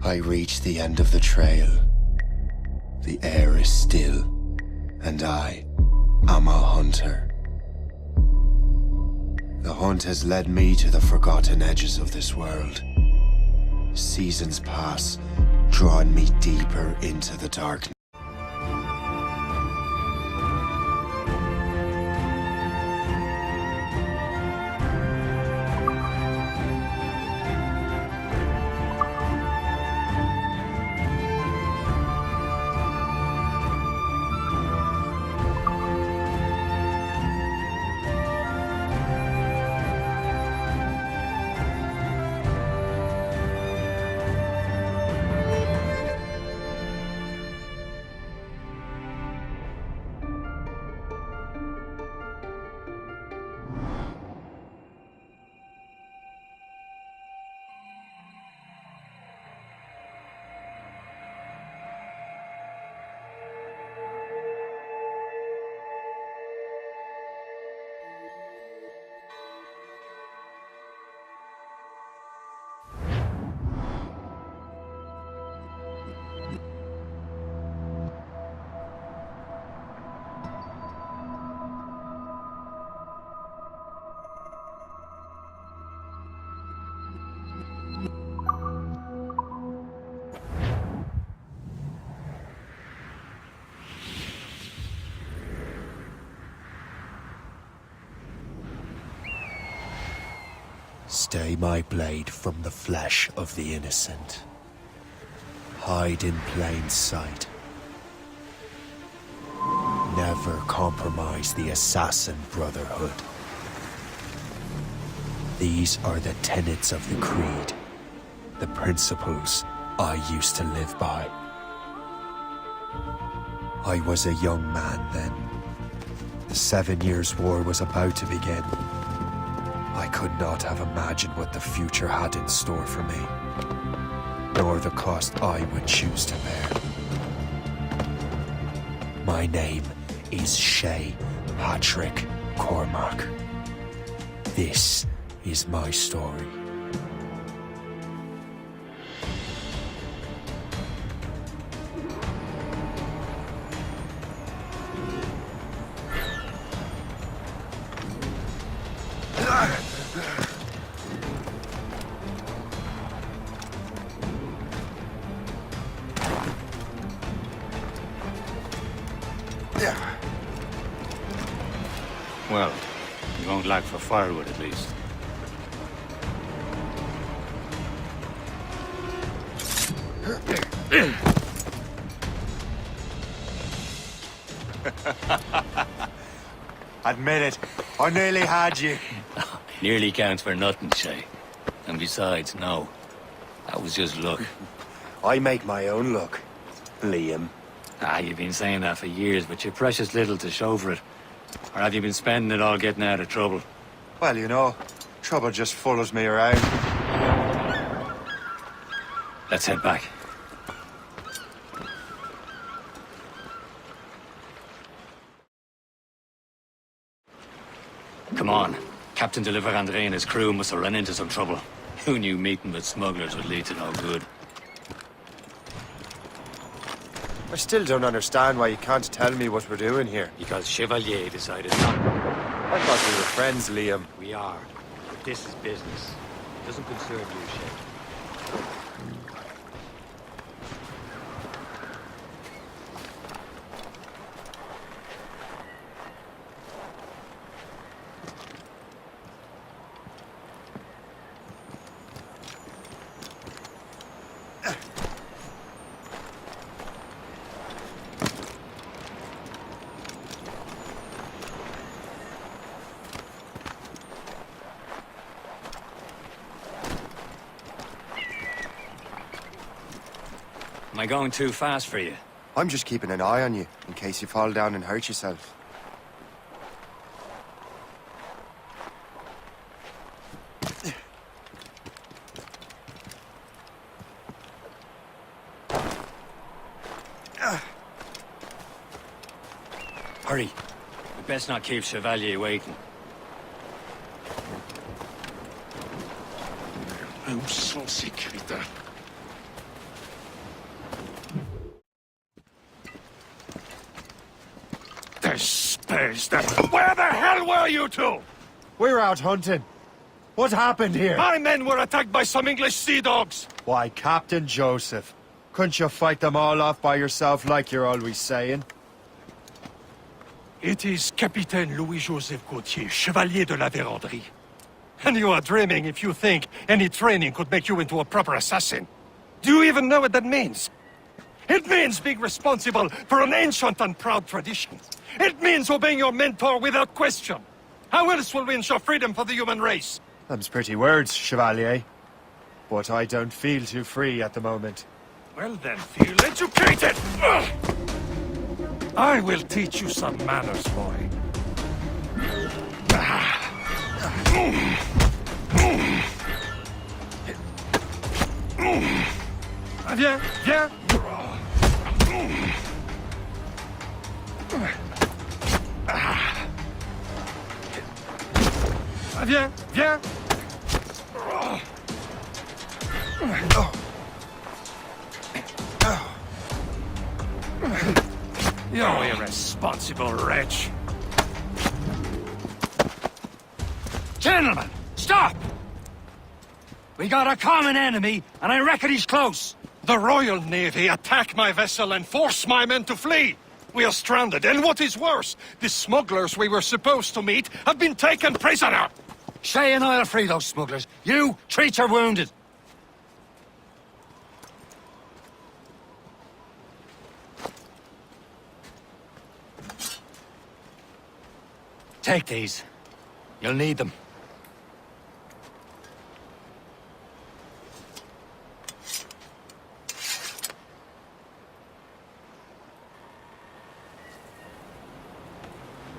I reach the end of the trail. The air is still, and I am a hunter. The hunt has led me to the forgotten edges of this world. Seasons pass, drawing me deeper into the darkness. Stay my blade from the flesh of the innocent. Hide in plain sight. Never compromise the Assassin Brotherhood. These are the tenets of the creed, the principles I used to live by. I was a young man then. The 7 Years' War was about to begin. I could not have imagined what the future had in store for me, nor the cost I would choose to bear. My name is Shay Patrick Cormac. This is my story. Well, you won't lack for firewood at least. Admit it, I nearly had you. Nearly counts for nothing, Shay. And besides, no. That was just luck. I make my own luck, Liam. You've been saying that for years, but you're precious little to show for it. Or have you been spending it all getting out of trouble? Well, you know, trouble just follows me around. Let's head back. Come on. Captain Deliver André and his crew must have run into some trouble. Who knew meeting with smugglers would lead to no good? I still don't understand why you can't tell me what we're doing here. Because Chevalier decided not. I thought we were friends, Liam. We are. But this is business. It doesn't concern you, Shay. Am I going too fast for you? I'm just keeping an eye on you, in case you fall down and hurt yourself. Hurry. We best not keep Chevalier waiting. Où sont ces critères? pays them. Where the hell were you two? We're out hunting. What happened here? My men were attacked by some English sea dogs. Why, Captain Joseph, couldn't you fight them all off by yourself like you're always saying? It is Capitaine Louis-Joseph Gauthier, Chevalier de la Vérendrye. And you are dreaming if you think any training could make you into a proper assassin. Do you even know what that means? It means being responsible for an ancient and proud tradition. It means obeying your mentor without question. How else will we ensure freedom for the human race? Them's pretty words, Chevalier. But I don't feel too free at the moment. Well then, feel educated! Ugh! I will teach you some manners, boy. Viens, viens! Viens, viens! You irresponsible wretch! Gentlemen, stop! We got a common enemy, and I reckon he's close. The Royal Navy attack my vessel and force my men to flee! We are stranded, and what is worse, the smugglers we were supposed to meet have been taken prisoner! Shay and I'll free those smugglers. You, treat your wounded. Take these. You'll need them.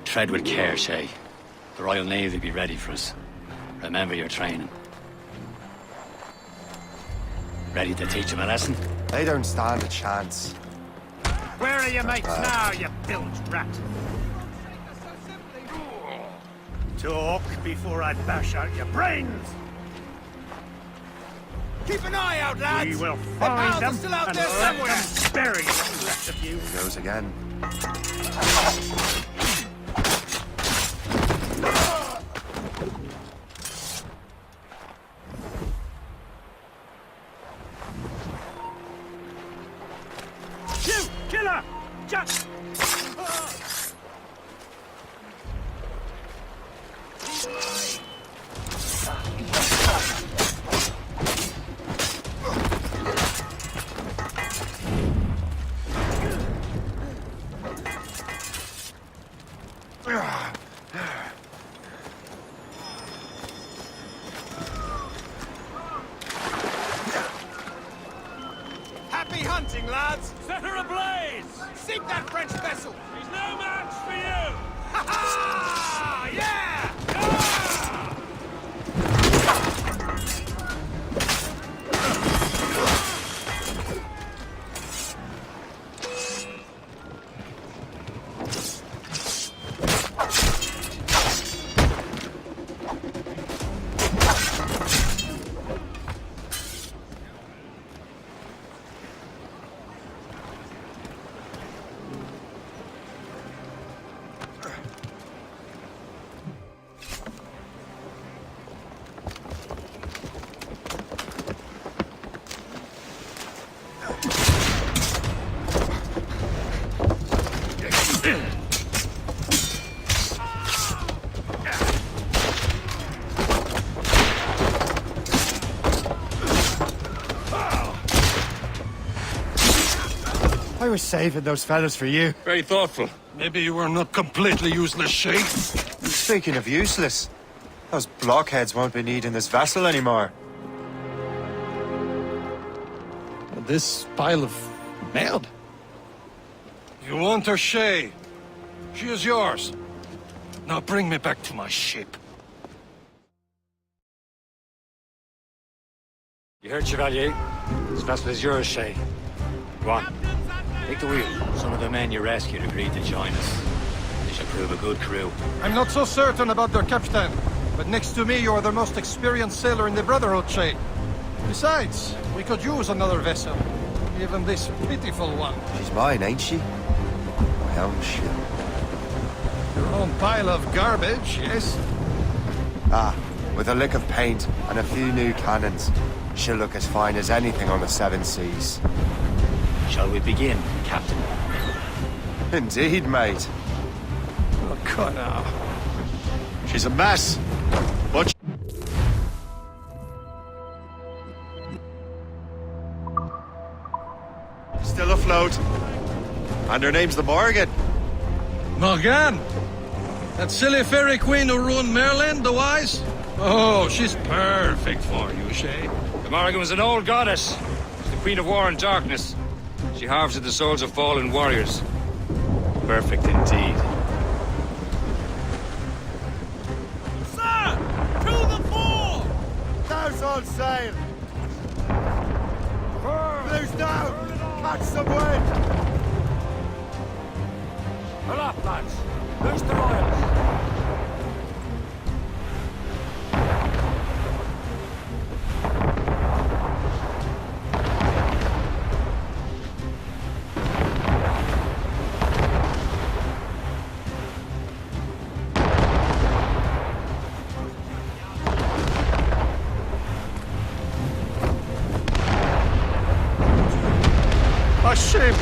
Tread with care, Shay. The Royal Navy will be ready for us. Remember your training. Ready to teach them a lesson? They don't stand a chance. Where are your mates now, you bilge rat? Talk before I bash out your brains! Keep an eye out, lads! We will The find pals them are still out and there let somewhere! them bury you, the rest of you. Here goes again. Shoot! Killer! Just... Happy hunting, lads! Set her ablaze! Sink that French vessel! He's no match for you! Ha ha! Yeah! I was saving those fellas for you. Very thoughtful. Maybe you were not completely useless, Shay. Speaking of useless, those blockheads won't be needing this vessel anymore. This pile of mail? You want her, Shay? She is yours. Now bring me back to my ship. You heard, Chevalier? This vessel is yours, Shay. Go on. Take the wheel. Some of the men you rescued agreed to join us. They shall prove a good crew. I'm not so certain about their captain, but next to me you are the most experienced sailor in the Brotherhood, Shay. Besides, we could use another vessel. Even this pitiful one. She's mine, ain't she? My own ship. Some pile of garbage, yes? Ah, with a lick of paint and a few new cannons, she'll look as fine as anything on the Seven Seas. Shall we begin, Captain? Indeed, mate. Oh, God, now. She's a mess, but still afloat. And her name's the Morgan. Morgan! That silly fairy queen who ruined Merlin, the wise? Oh, she's perfect for you, Shay. The Morrigan was an old goddess. She's the queen of war and darkness. She harvested the souls of fallen warriors. Perfect indeed. Sir! To the fore! Now's on sail. Blue's down. Catch some wind. Pull up, lads. Loose the royals. A ship!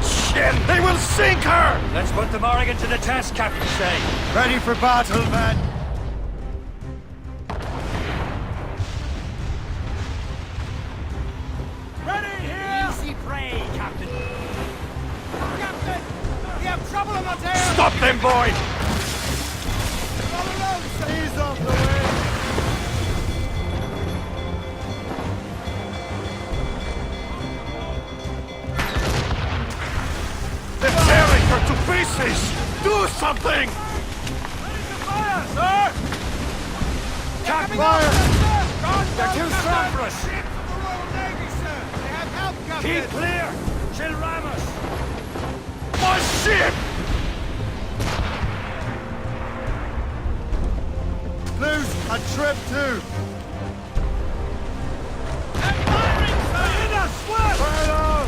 Shit! They will sink her! Let's put the Morrigan to the test, Captain Shay. Ready for battle, men. Ready here! Easy prey, Captain. Captain! We have trouble on the tail! Stop them, boy! All alone, sir! Ease off the wind. They're tearing her to pieces! Do something! Fire, sir! Captain! Fire! They're too strong for us. Ship from the Royal Navy, sir! They have help, Captain! Keep clear! She'll ram us. My ship! Blue's a trip too. They're firing, sir! In us, swift! Fire on.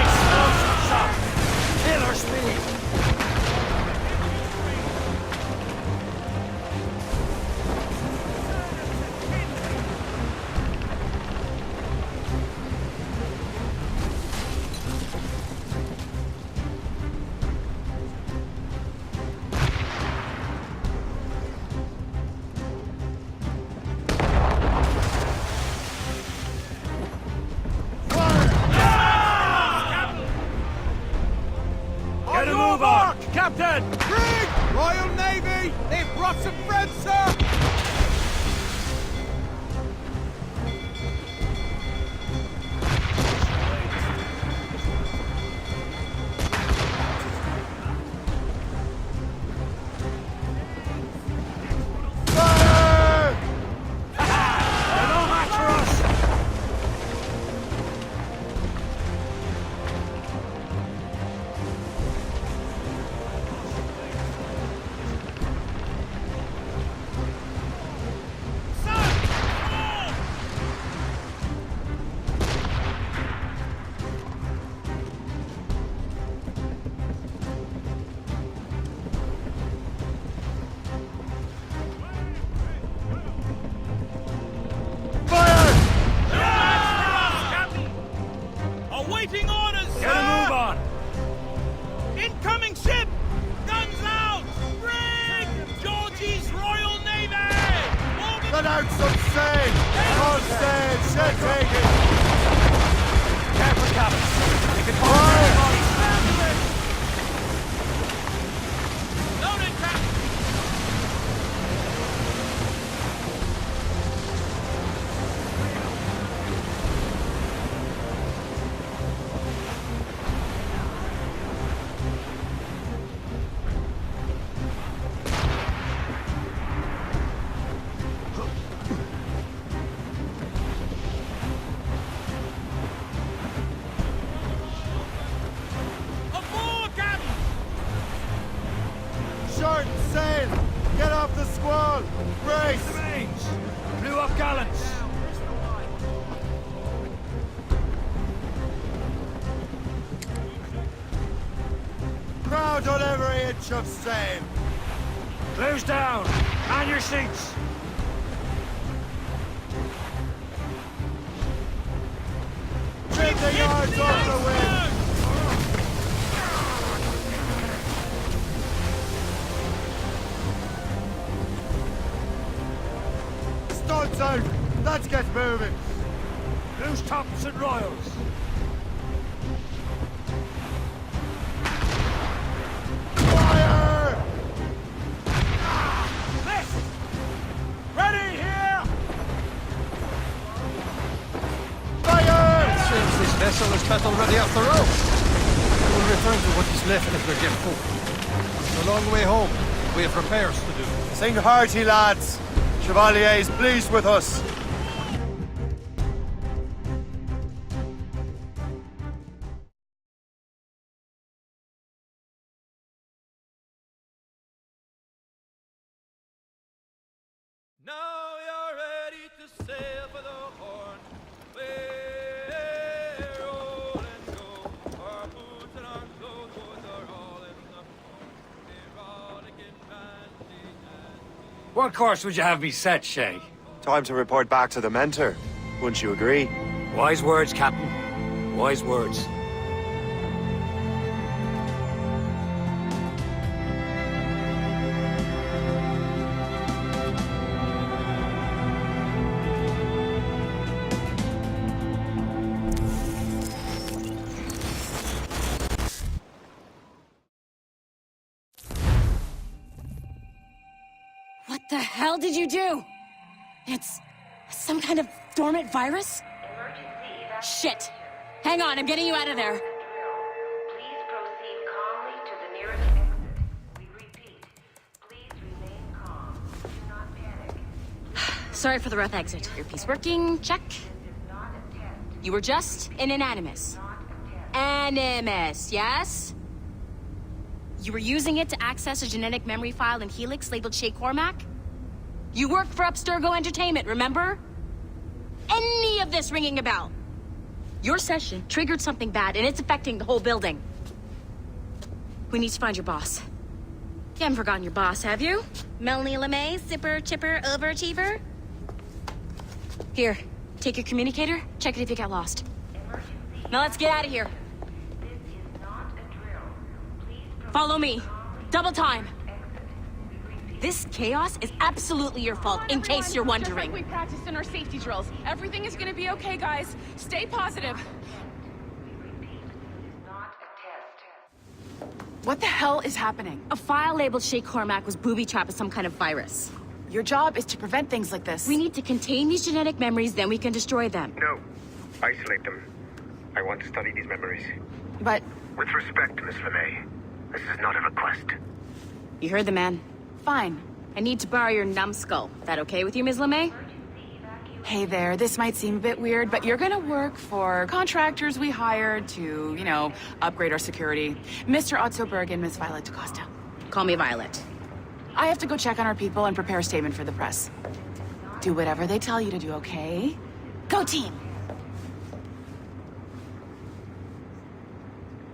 Explosive shot. Kill her speed. Get a move on. Captain! Brig! Royal Navy! They've brought some friends, sir! Fire! They're no match for us. Fire! Captain! Awaiting orders, sir! Get a move on. Incoming ship! Guns out! Brig! Georgie's Royal Navy! Let out some sail. On sail. Ship taken. Careful, Captain. We can find Fire! everybody. Loaded, Captain! sail! Get off the squall! Brace! Mains! Blew up gallants! Crowd on every inch of sail! Close down! On your seats! Trim the yards off the wind! Stunts out! Let's get moving! Loose tops and royals! Fire! Left! Ready here! Fire! Seems this vessel is cut already off the road. We'll return to what is left as we get full. It's a long way home. We have repairs to do. Sing hearty, lads! Chevalier's pleased with us. Now you're ready to sail for the Horn. We're rolling go. Our boots and our clothes are all in the Horn. We're rollicking, randy, and What course would you have me set, Shay? Time to report back to the mentor. Wouldn't you agree? Wise words, Captain. Wise words. What the hell did you do? It's some kind of dormant virus? Shit. Hang on, I'm getting you out of there. Please proceed calmly to the nearest exit. We repeat, please remain calm. Do not panic. Sorry for the rough exit. Earpiece working, check. This is not a test. You were just in an animus. Not a test. Animus, yes? You were using it to access a genetic memory file in Helix labeled Shay Cormac? You worked for Abstergo Entertainment, remember? Any of this ringing a bell? Your session triggered something bad, and it's affecting the whole building. We need to find your boss. You haven't forgotten your boss, have you? Melanie LeMay, zipper, chipper, overachiever? Here, take your communicator, check it if you got lost. Emergency. Now let's get out of here. This is not a drill. Please proceed Follow me. Double time. exit. We repeat. This chaos is absolutely your fault, in case you're Just wondering. like we practiced in our safety drills. Everything is gonna be okay, guys. Stay positive. We repeat, this is not a test. What the hell is happening? A file labeled Shay Cormac was booby-trapped with some kind of virus. Your job is to prevent things like this. We need to contain these genetic memories, then we can destroy them. No. Isolate them. I want to study these memories. But With respect, Miss LeMay, this is not a request. You heard the man. fine. I need to borrow your numbskull. That okay with you, Ms. LeMay? Hey there, this might seem a bit weird, but you're gonna work for contractors we hired to, upgrade our security. Mr. Otto Berg and Miss Violet DaCosta. Call me Violet. I have to go check on our people and prepare a statement for the press. Do whatever they tell you to do, okay? Go team!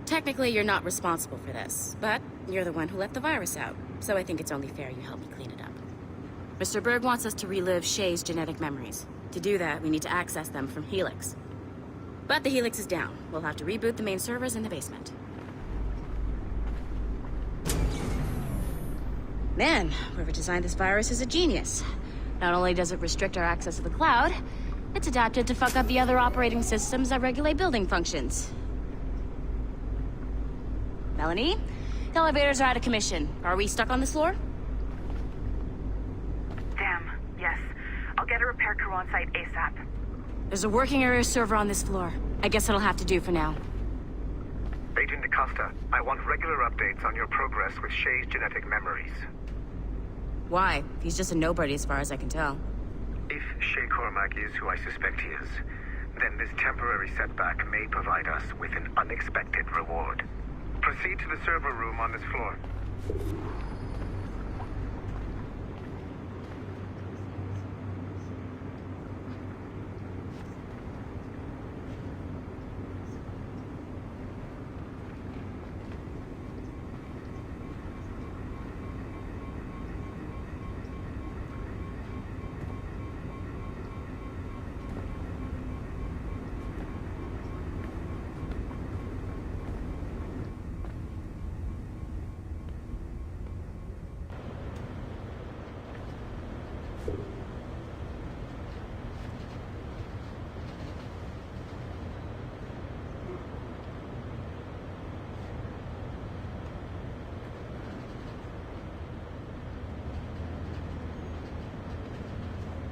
Technically, you're not responsible for this, but you're the one who let the virus out, so I think it's only fair you help me clean it up. Mr. Berg wants us to relive Shay's genetic memories. To do that, we need to access them from Helix. But the Helix is down. We'll have to reboot the main servers in the basement. Man, whoever designed this virus is a genius. Not only does it restrict our access to the cloud, it's adapted to fuck up the other operating systems that regulate building functions. Melanie? The elevators are out of commission. Are we stuck on this floor? Damn, yes. I'll get a repair crew on site ASAP. There's a working area server on this floor. I guess it'll have to do for now. Agent DaCosta, I want regular updates on your progress with Shay's genetic memories. Why? He's just a nobody as far as I can tell. If Shay Cormac is who I suspect he is, then this temporary setback may provide us with an unexpected reward. Proceed to the server room on this floor.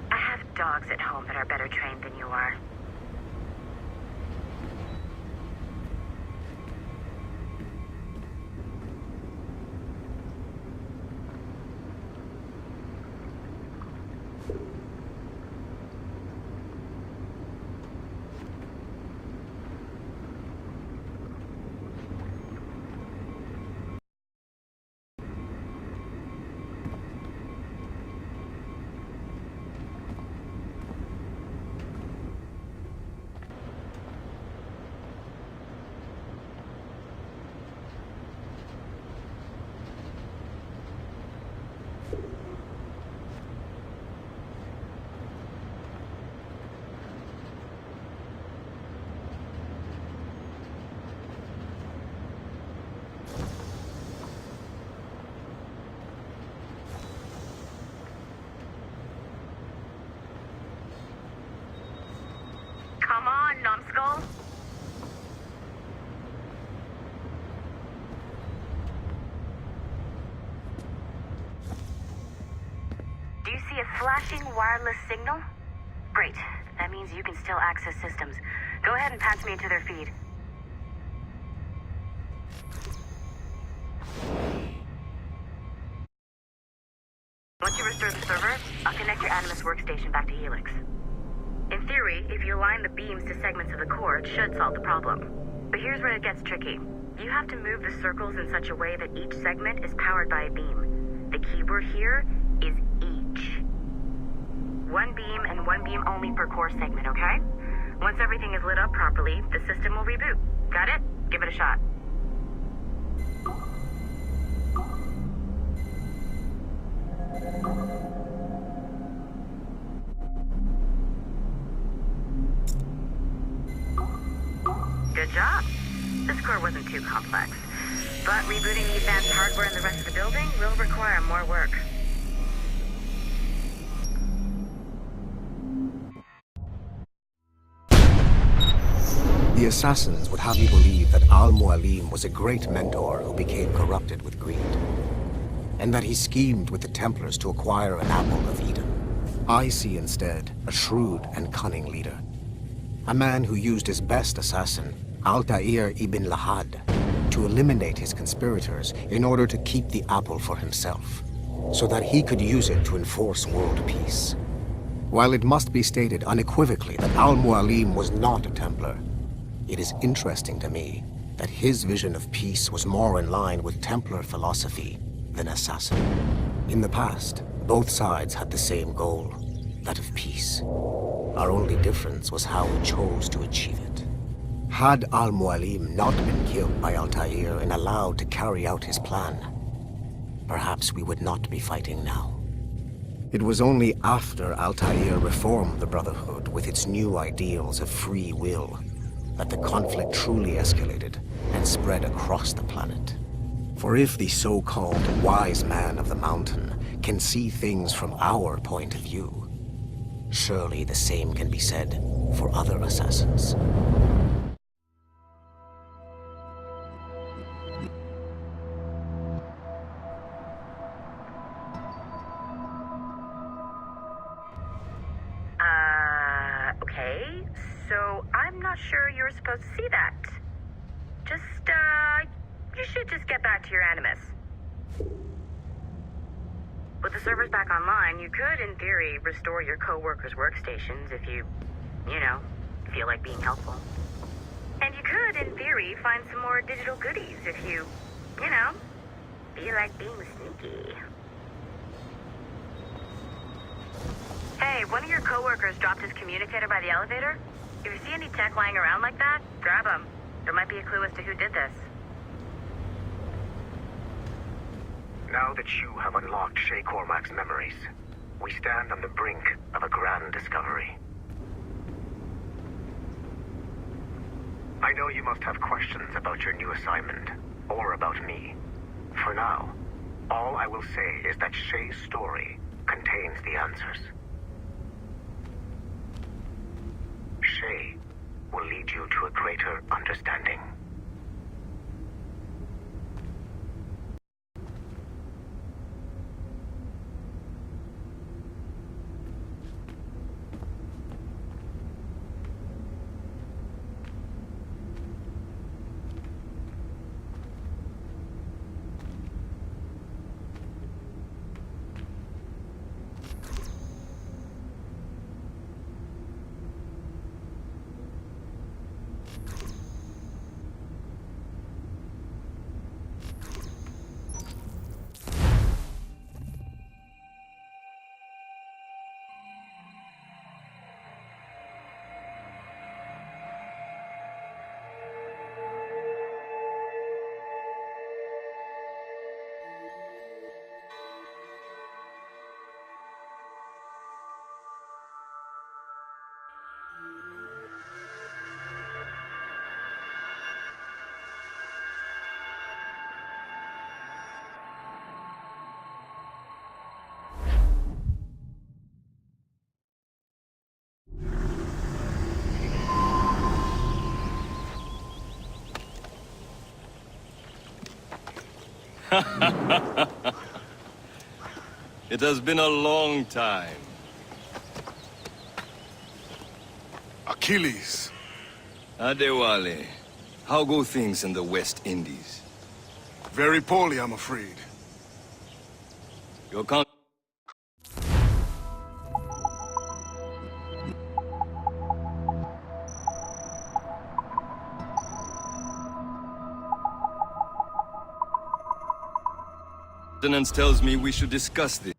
I have dogs at home that are better trained than you are. Come on, numbskull. Do you see a flashing wireless signal? Great. That means you can still access systems. Go ahead and patch me into their feed. Once you restore the server, I'll connect your Animus workstation back to Helix. In theory, if you align the beams to segments of the core, it should solve the problem. But here's where it gets tricky. You have to move the circles in such a way that each segment is powered by a beam. The keyword here is each. One beam and one beam only per core segment, okay? Once everything is lit up properly, the system will reboot. Got it? Give it a shot. Good job. This core wasn't too complex, but rebooting the advanced hardware in the rest of the building will require more work. The Assassins would have you believe that Al-Mualim was a great mentor who became corrupted with greed, and that he schemed with the Templars to acquire an apple of Eden. I see instead a shrewd and cunning leader, a man who used his best assassin, Altair ibn Lahad, to eliminate his conspirators in order to keep the apple for himself, so that he could use it to enforce world peace. While it must be stated unequivocally that Al-Mualim was not a Templar, it is interesting to me that his vision of peace was more in line with Templar philosophy than Assassin. In the past, both sides had the same goal, that of peace. Our only difference was how he chose to achieve it. Had Al-Mualim not been killed by Altair and allowed to carry out his plan, perhaps we would not be fighting now. It was only after Altair reformed the Brotherhood with its new ideals of free will that the conflict truly escalated and spread across the planet. For if the so-called wise man of the mountain can see things from our point of view, surely the same can be said for other assassins. Okay, so I'm not sure you were supposed to see that. You should just get back to your Animus. With the servers back online, you could, in theory, restore your co-workers' workstations if you feel like being helpful. And you could, in theory, find some more digital goodies if you feel like being sneaky. Hey, one of your co-workers dropped his communicator by the elevator. If you see any tech lying around like that, grab them. There might be a clue as to who did this. Now that you have unlocked Shay Cormac's memories, we stand on the brink of a grand discovery. I know you must have questions about your new assignment, or about me. For now, All I will say is that Shay's story contains the answers. Shay will lead you to a greater understanding. It has been a long time. Achilles. Adewale, how go things in the West Indies? Very poorly, I'm afraid. Your countenance tells me we should discuss this.